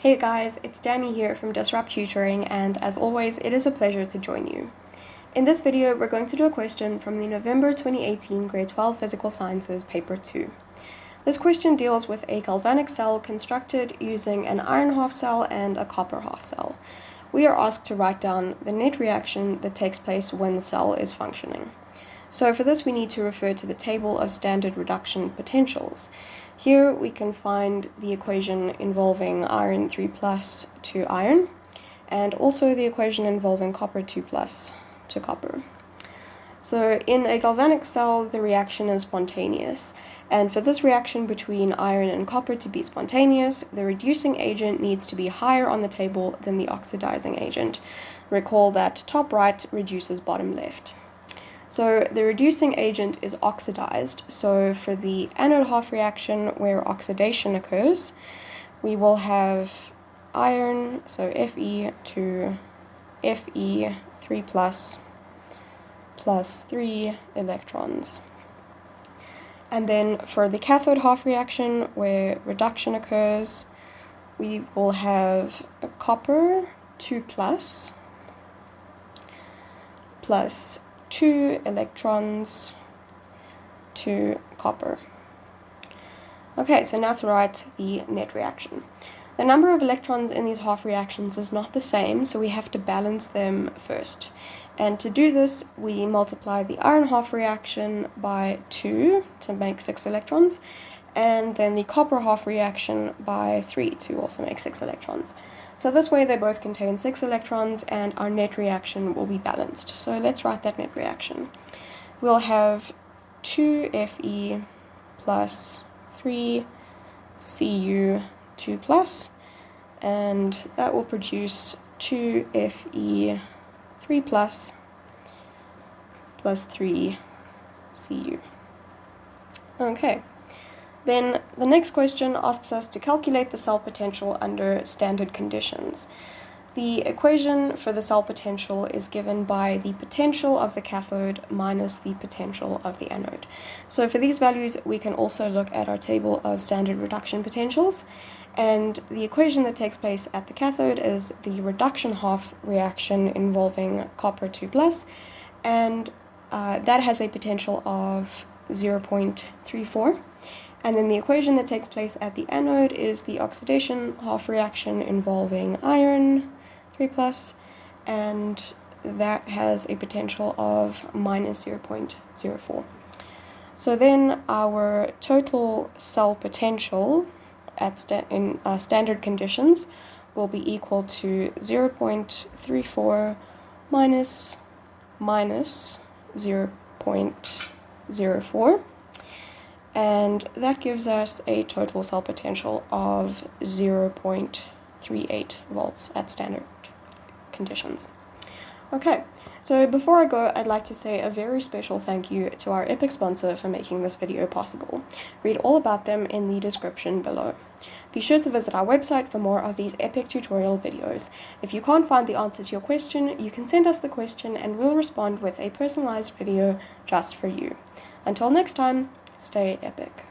Hey guys, it's Danny here from Disrupt Tutoring, and as always, it is a pleasure to join you. In this video, we're going to do a question from the November 2018 Grade 12 Physical Sciences Paper 2. This question deals with a galvanic cell constructed using an iron half cell and a copper half cell. We are asked to write down the net reaction that takes place when the cell is functioning. So for this, we need to refer to the table of standard reduction potentials. Here we can find the equation involving iron 3 plus to iron, and also the equation involving copper 2 plus to copper. So in a galvanic cell, the reaction is spontaneous, and for this reaction between iron and copper to be spontaneous, the reducing agent needs to be higher on the table than the oxidizing agent. Recall that top right reduces bottom left. So the reducing agent is oxidized, so for the anode half reaction where oxidation occurs, we will have iron, so Fe to Fe 3 plus 3 electrons. And then for the cathode half reaction where reduction occurs, we will have a copper 2 plus 2 electrons to copper. Okay, so now to write the net reaction. The number of electrons in these half reactions is not the same, so we have to balance them first. And to do this, we multiply the iron half reaction by 2 to make 6 electrons, and then the copper half reaction by 3 to also make 6 electrons. So this way they both contain 6 electrons and our net reaction will be balanced. So let's write that net reaction. We'll have 2 Fe plus 3 Cu 2 plus, and that will produce 2 Fe 3 plus 3 Cu. Okay. Then the next question asks us to calculate the cell potential under standard conditions. The equation for the cell potential is given by the potential of the cathode minus the potential of the anode. So for these values, we can also look at our table of standard reduction potentials. And the equation that takes place at the cathode is the reduction half reaction involving copper 2 plus, and that has a potential of 0.34. And then the equation that takes place at the anode is the oxidation half reaction involving iron 3 plus, and that has a potential of minus 0.04. So then our total cell potential at standard conditions will be equal to 0.34 minus 0.04. And that gives us a total cell potential of 0.38 volts at standard conditions. Okay, so before I go, I'd like to say a very special thank you to our epic sponsor for making this video possible. Read all about them in the description below. Be sure to visit our website for more of these epic tutorial videos. If you can't find the answer to your question, you can send us the question and we'll respond with a personalized video just for you. Until next time, stay epic.